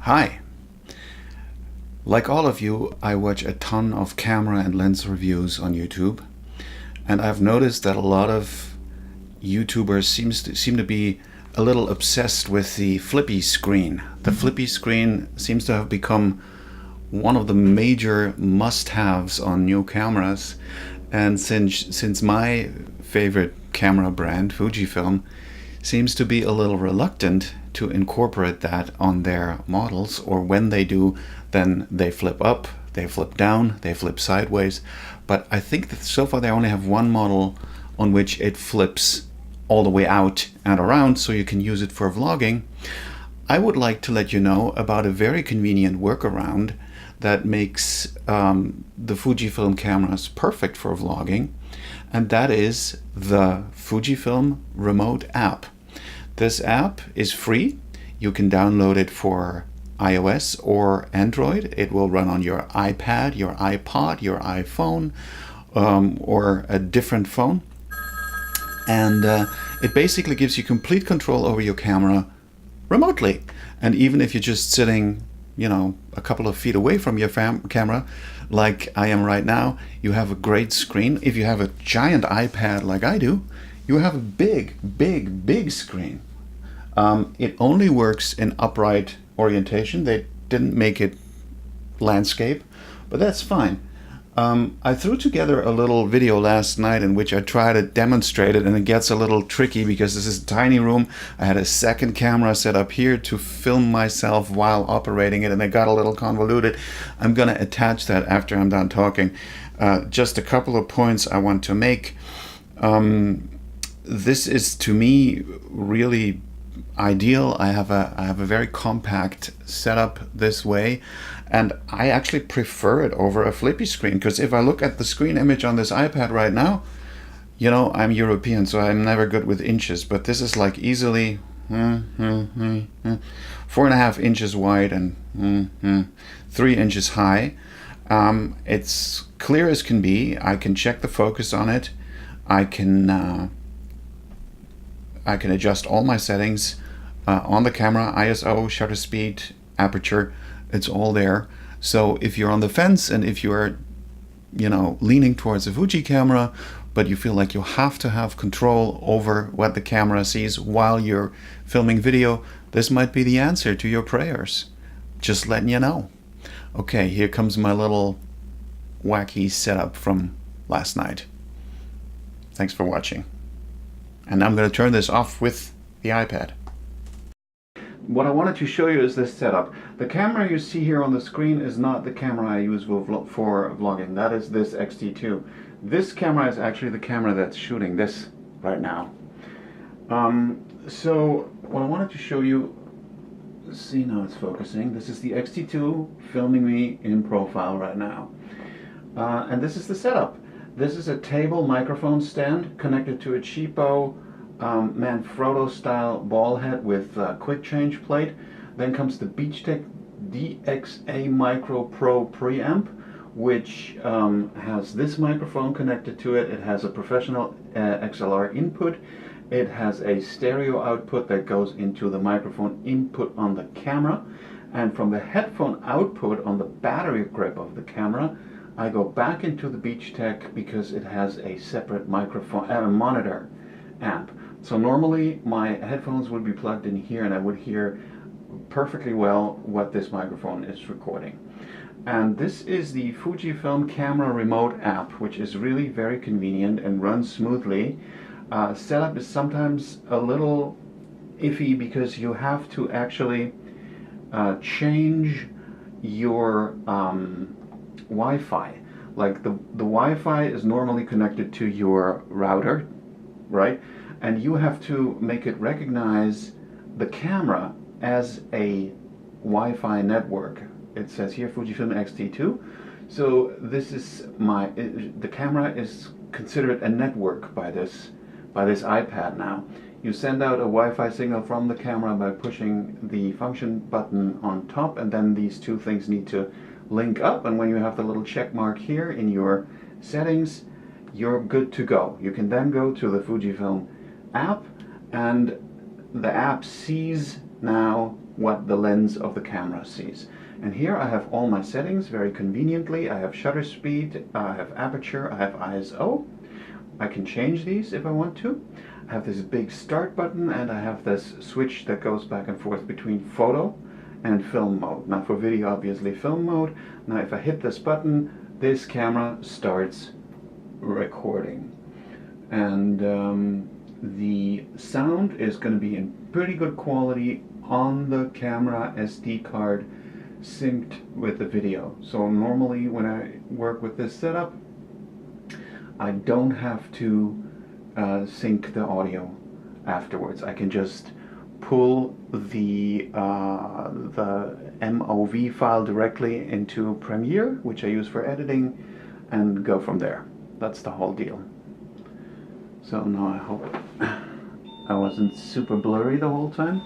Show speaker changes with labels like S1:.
S1: Hi. Like all of you, I watch a ton of camera and lens reviews on YouTube, and I've noticed that a lot of YouTubers seem to be a little obsessed with the flippy screen. The flippy screen seems to have become one of the major must-haves on new cameras, and since my favorite camera brand, Fujifilm, seems to be a little reluctant to incorporate that on their models, or when they do, then they flip up, they flip down, they flip sideways. But I think that so far they only have one model on which it flips all the way out and around, so you can use it for vlogging. I would like to let you know about a very convenient workaround that makes the Fujifilm cameras perfect for vlogging, and that is the Fujifilm Remote app. This app is free. You can download it for iOS or Android. It will run on your iPad, your iPod, your iPhone, or a different phone. And it basically gives you complete control over your camera remotely. And even if you're just sitting, a couple of feet away from your camera, like I am right now, you have a great screen. If you have a giant iPad like I do, you have a big screen. It only works in upright orientation. They didn't make it landscape, but that's fine. I threw together a little video last night in which I try to demonstrate it, and it gets a little tricky because this is a tiny room. I had a second camera set up here to film myself while operating it, and it got a little convoluted. I'm going to attach that after I'm done talking. Just a couple of points I want to make. This is, to me, really ideal. I have a very compact setup this way, and I actually prefer it over a flippy screen, because if I look at the screen image on this iPad right now, I'm European, so I'm never good with inches, but this is like easily 4.5 inches wide and 3 inches high. It's clear as can be. I can check the focus on it. I can adjust all my settings on the camera: ISO, shutter speed, aperture. It's all there. So if you're on the fence and if you're leaning towards a Fuji camera, but you feel like you have to have control over what the camera sees while you're filming video, this might be the answer to your prayers. Just letting you know. Okay, here comes my little wacky setup from last night. Thanks for watching. And I'm going to turn this off with the iPad. What I wanted to show you is this setup. The camera you see here on the screen is not the camera I use for vlogging. That is this X-T2. This camera is actually the camera that's shooting this right now. So what I wanted to show you, see, now it's focusing. This is the X-T2 filming me in profile right now. And this is the setup. This is a table microphone stand connected to a cheapo Manfrotto style ball head with a quick change plate. Then comes the Beachtech DXA Micro Pro preamp, which has this microphone connected to it. It has a professional XLR input. It has a stereo output that goes into the microphone input on the camera. And from the headphone output on the battery grip of the camera, I go back into the Beachtech because it has a separate microphone monitor amp. So normally my headphones would be plugged in here and I would hear perfectly well what this microphone is recording. And this is the Fujifilm Camera Remote app, which is really very convenient and runs smoothly. Setup is sometimes a little iffy because you have to actually change your Wi-Fi. Like the Wi-Fi is normally connected to your router, right? And you have to make it recognize the camera as a Wi-Fi network. It says here Fujifilm X-T2. So this is the camera is considered a network by this iPad now. You send out a Wi-Fi signal from the camera by pushing the function button on top, and then these two things need to link up, and when you have the little check mark here in your settings, you're good to go. You can then go to the Fujifilm app, and the app sees now what the lens of the camera sees. And here I have all my settings very conveniently. I have shutter speed, I have aperture, I have ISO. I can change these if I want to. I have this big start button, and I have this switch that goes back and forth between photo and film mode. Now for video, obviously film mode. Now if I hit this button, this camera starts recording. And the sound is going to be in pretty good quality on the camera SD card synced with the video. So normally when I work with this setup, I don't have to sync the audio afterwards. I can just pull the MOV file directly into Premiere, which I use for editing, and go from there. That's the whole deal. So now I hope I wasn't super blurry the whole time.